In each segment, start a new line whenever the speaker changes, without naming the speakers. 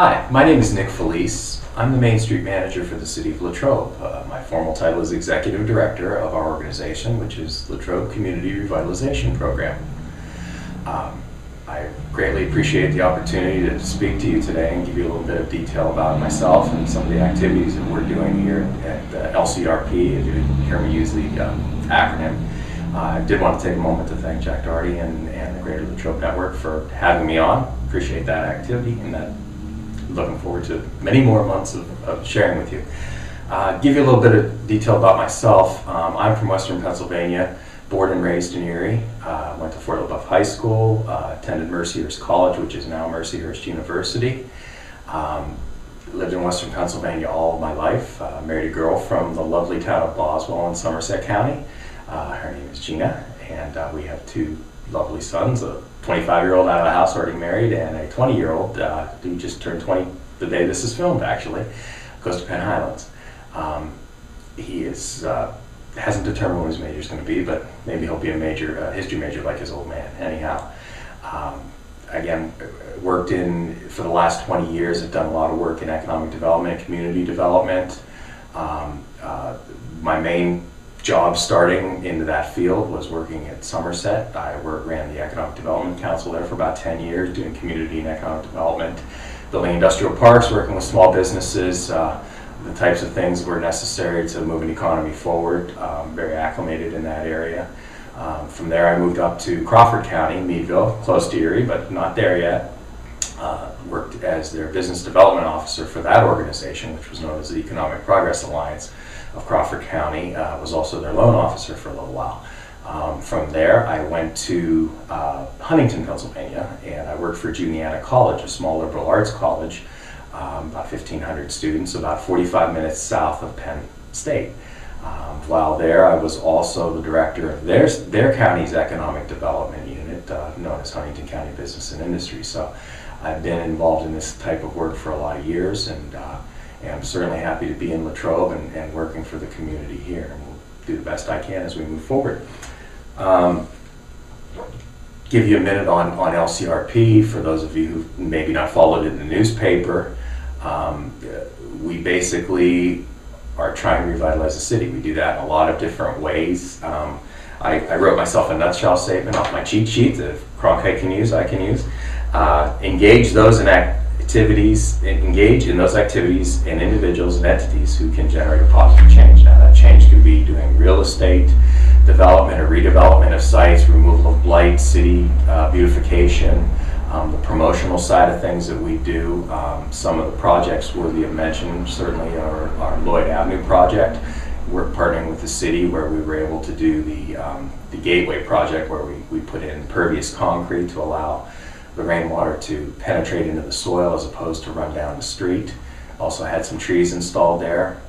Hi, my name is Nick Feliz. I'm the Main Street Manager for the City of Latrobe. My formal title is Executive Director of our organization, which is Latrobe Community Revitalization Program. I greatly appreciate the opportunity to speak to you today and give you a little bit of detail about myself and some of the activities that we're doing here at LCRP. If you hear me use the acronym. I did want to take a moment to thank Jack Doherty and the Greater Latrobe Network for having me on. Appreciate that activity and that. Looking forward to many more months of sharing with you. Give you a little bit of detail about myself. I'm from Western Pennsylvania, born and raised in Erie. Went to Fort LaBeouf High School, attended Mercyhurst College, which is now Mercyhurst University. Lived in Western Pennsylvania all of my life. Married a girl from the lovely town of Boswell in Somerset County. Her name is Gina, and we have two lovely sons, a 25-year-old out of the house already married, and a 20-year-old who just turned 20 the day this is filmed, actually, goes to Penn Highlands. He hasn't determined what his major is going to be, but maybe he'll be a history major like his old man. Anyhow, again, worked for the last 20 years. I've done a lot of work in economic development, community development. My main job starting into that field was working at Somerset. I ran the Economic Development Council there for about 10 years, doing community and economic development, building industrial parks, working with small businesses, the types of things that were necessary to move an economy forward. Very acclimated in that area. From there I moved up to Crawford County, Meadville, close to Erie, but not there yet. Worked as their business development officer for that organization, which was known as the Economic Progress Alliance of Crawford County. Was also their loan officer for a little while. From there I went to Huntington, Pennsylvania, and I worked for Juniata College, a small liberal arts college, about 1,500 students, about 45 minutes south of Penn State. While there, I was also the director of their county's economic development unit, known as Huntington County Business and Industry. So I've been involved in this type of work for a lot of years, and I'm certainly happy to be in Latrobe and working for the community here. And we'll do the best I can as we move forward. Give you a minute on LCRP for those of you who maybe not followed it in the newspaper. We basically are trying to revitalize the city. We do that in a lot of different ways. I wrote myself a nutshell statement off my cheat sheet that if Cronkite can use, I can use. Engage in those activities and individuals and entities who can generate a positive change. Now that change could be doing real estate development or redevelopment of sites, removal of blight, city beautification, the promotional side of things that we do. Some of the projects worthy of mention certainly are our Lloyd Avenue project. We're partnering with the city where we were able to do the Gateway project where we put in pervious concrete to allow the rainwater to penetrate into the soil as opposed to run down the street. Also had some trees installed there.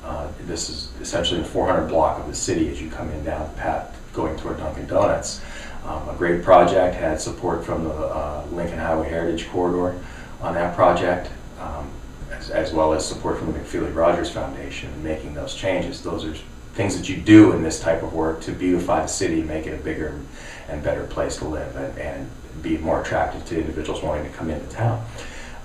This is essentially the 400 block of the city as you come in down the path going toward Dunkin' Donuts. A great project, had support from the Lincoln Highway Heritage Corridor on that project, as well as support from the McFeely Rogers Foundation in making those changes. Those are things that you do in this type of work to beautify the city, make it a bigger and better place to live and be more attractive to individuals wanting to come into town.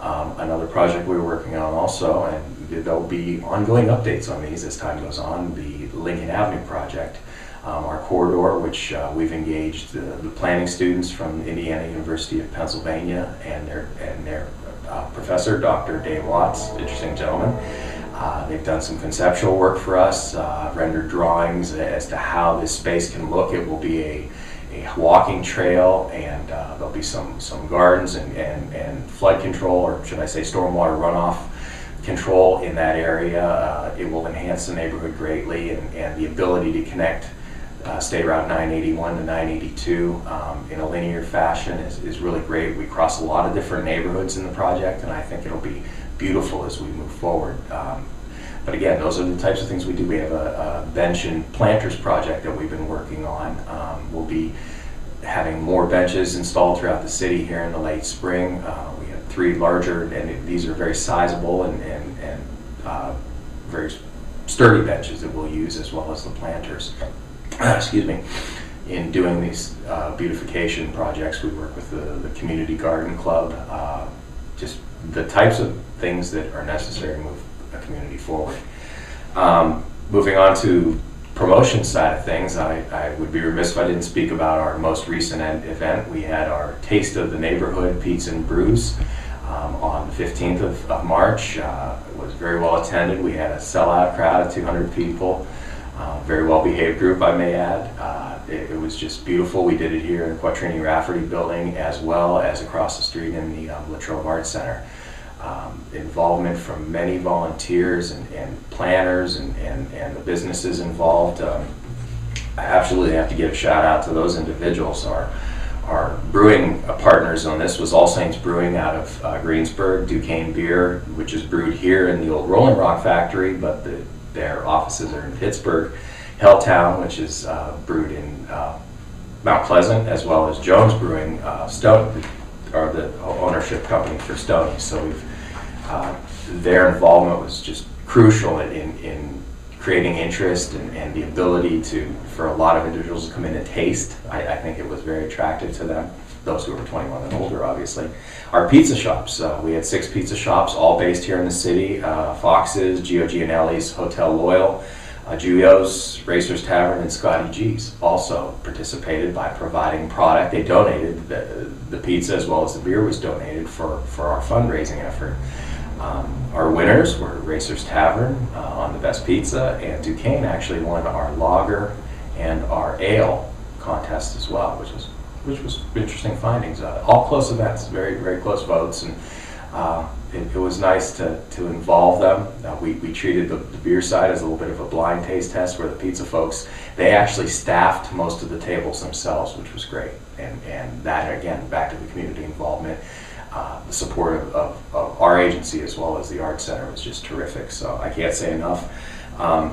Another project we were working on also, and there will be ongoing updates on these as time goes on, the Lincoln Avenue project. Our corridor, which we've engaged the planning students from Indiana University of Pennsylvania and their professor, Dr. Dave Watts, interesting gentleman. They've done some conceptual work for us, rendered drawings as to how this space can look. It will be a walking trail, and there'll be some gardens and flood control, or should I say stormwater runoff control in that area. It will enhance the neighborhood greatly, and the ability to connect State Route 981 to 982 in a linear fashion is really great. We cross a lot of different neighborhoods in the project, and I think it'll be beautiful as we move forward. But again, those are the types of things we do. We have a bench and planters project that we've been working on. We'll be having more benches installed throughout the city here in the late spring. We have 3 larger, and these are very sizable and very sturdy benches that we'll use, as well as the planters. Excuse me. In doing these beautification projects, we work with the Community Garden Club, just the types of things that are necessary to move a community forward. Moving on to promotion side of things, I would be remiss if I didn't speak about our most recent event. We had our Taste of the Neighborhood Pizza and Brews on the 15th of March. It was very well attended. We had a sellout crowd of 200 people. Very well behaved group, I may add. It was just beautiful. We did it here in the Quattrini Rafferty building as well as across the street in the Latrobe Arts Center. Involvement from many volunteers and planners and the businesses involved. I absolutely have to give a shout out to those individuals. Our brewing partners on this was All Saints Brewing out of Greensburg, Duquesne Beer, which is brewed here in the old Rolling Rock factory, but their offices are in Pittsburgh. Helltown, which is brewed in Mount Pleasant, as well as Jones Brewing, Stone, are the ownership company for Stoney. So their involvement was just crucial in creating interest and the ability for a lot of individuals to come in and taste. I think it was very attractive to them, those who were 21 and older, obviously. Our pizza shops, we had 6 pizza shops, all based here in the city. Fox's, Gio Gianelli's, Hotel Loyal, Julio's, Racer's Tavern, and Scotty G's also participated by providing product. They donated the pizza as well as the beer was donated for our fundraising effort. Our winners were Racer's Tavern on the best pizza, and Duquesne actually won our lager and our ale contest as well, which was interesting findings. All close events, very, very close votes, and it was nice to involve them. We treated the beer side as a little bit of a blind taste test, where the pizza folks, they actually staffed most of the tables themselves, which was great. And that, again, back to the community involvement, the support of our agency as well as the Art Center was just terrific. So I can't say enough.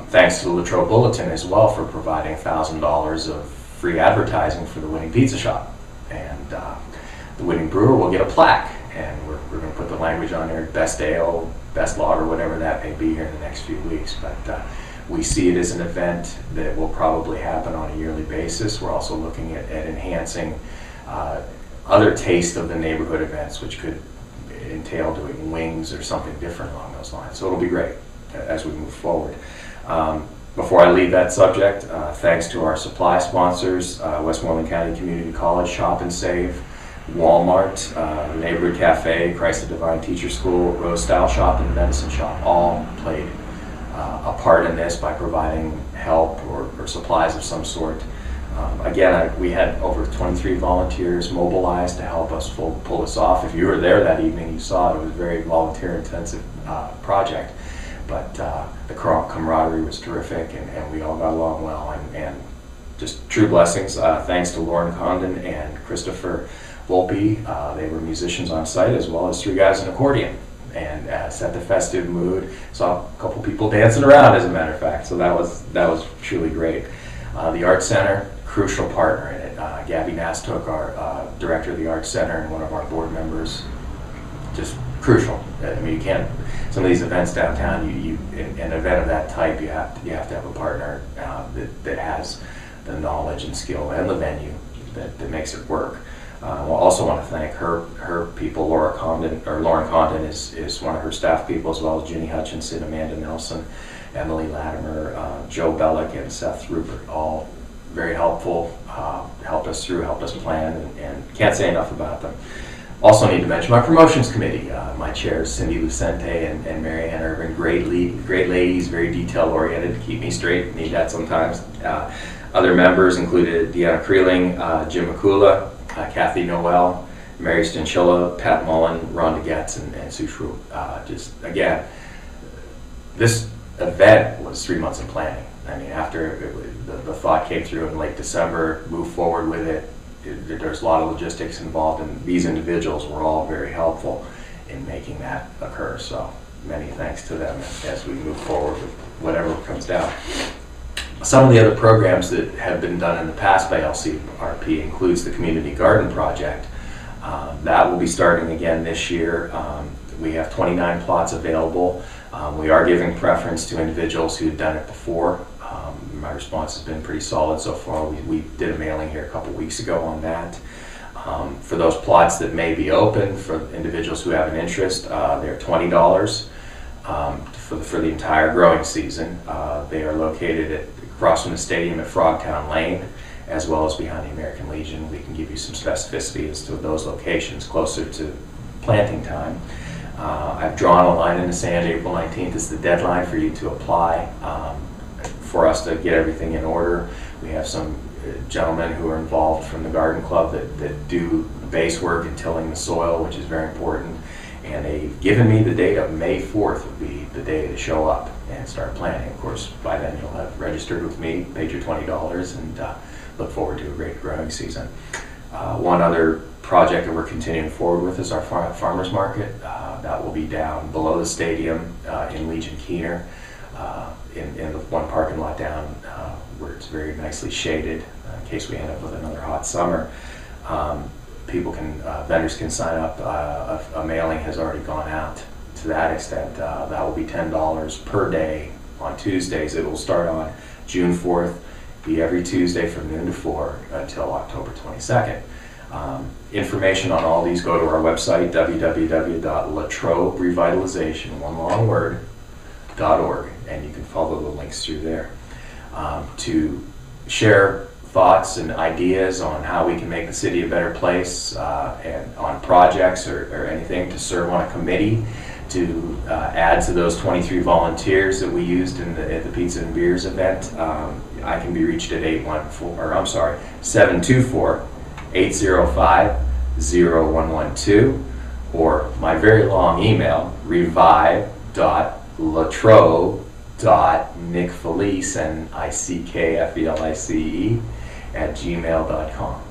Thanks to the Latrobe Bulletin as well for providing $1,000 of free advertising for the winning pizza shop. And the winning brewer will get a plaque. And we're going to put the language on there, best ale, best lager, whatever that may be here in the next few weeks. But we see it as an event that will probably happen on a yearly basis. We're also looking at enhancing other Taste of the Neighborhood events, which could entail doing wings or something different along those lines. So it'll be great as we move forward. Before I leave that subject, thanks to our supply sponsors, Westmoreland County Community College, Shop and Save, Walmart, Neighborhood Cafe, Christ the Divine Teacher School, Rose Style Shop, and the Medicine Shop all played a part in this by providing help or supplies of some sort. Again, we had over 23 volunteers mobilized to help us pull this off. If you were there that evening, you saw it was a very volunteer-intensive project. But the camaraderie was terrific, and we all got along well, and just true blessings. Thanks to Lauren Condon and Christopher Volpe. They were musicians on site, as well as 3 guys in accordion, and set the festive mood. Saw a couple people dancing around, as a matter of fact, so that was truly great. The Art Center, crucial partner in it. Gabby Nastook, our director of the Art Center and one of our board members, just crucial. I mean, you can't, some of these events downtown, an event of that type, you have to have a partner that has the knowledge and skill and the venue that makes it work. I also want to thank her people. Lauren Condon is one of her staff people, as well as Ginny Hutchinson, Amanda Nelson, Emily Latimer, Joe Bellick, and Seth Rupert, all very helpful, helped us plan, and can't say enough about them. Also need to mention my promotions committee. My chairs, Cindy Lucente and Mary Ann Irvin, great ladies, very detail-oriented, keep me straight, need that sometimes. Other members included Deanna Creeling, Jim McCula, Kathy Noel, Mary Stinchilla, Pat Mullen, Rhonda Getz, and Sue Shrew. Just, again, this event was 3 months in planning. I mean, after the thought came through in late December, moved forward with it, there's a lot of logistics involved, and these individuals were all very helpful in making that occur. So many thanks to them as we move forward with whatever comes down. Some of the other programs that have been done in the past by LCRP includes the Community Garden Project. That will be starting again this year. We have 29 plots available. We are giving preference to individuals who have done it before. My response has been pretty solid so far. We did a mailing here a couple weeks ago on that. For those plots that may be open, for individuals who have an interest, they're $20 for the entire growing season. They are located across from the stadium at Frogtown Lane, as well as behind the American Legion. We can give you some specificity as to those locations closer to planting time. I've drawn a line in the sand. April 19th is the deadline for you to apply for us to get everything in order. We have some gentlemen who are involved from the garden club that do the base work and tilling the soil, which is very important. And they've given me the date of May 4th would be the day to show up and start planting. Of course, by then you'll have registered with me, paid your $20, and look forward to a great growing season. One other project that we're continuing forward with is our farmers market. That will be down below the stadium in Legion Keener, in the one parking lot down where it's very nicely shaded in case we end up with another hot summer. Vendors can sign up. A mailing has already gone out to that extent. That will be $10 per day on Tuesdays. It will start on June 4th, be every Tuesday from noon to 4 until October 22nd. Information on all these, go to our website, www.Latrobe Revitalization, one long word, .org, and you can follow the links through there. To share thoughts and ideas on how we can make the city a better place, and on projects or anything, to serve on a committee, to add to those 23 volunteers that we used at the Pizza and Beers event. I can be reached at 724-805-0112, or my very long email, revive.latrobe.nickfelice, NICKFELICE, @gmail.com.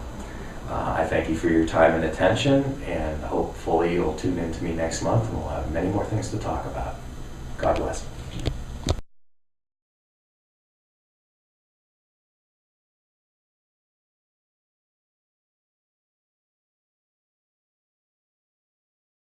I thank you for your time and attention, and hopefully you'll tune in to me next month, and we'll have many more things to talk about. God bless.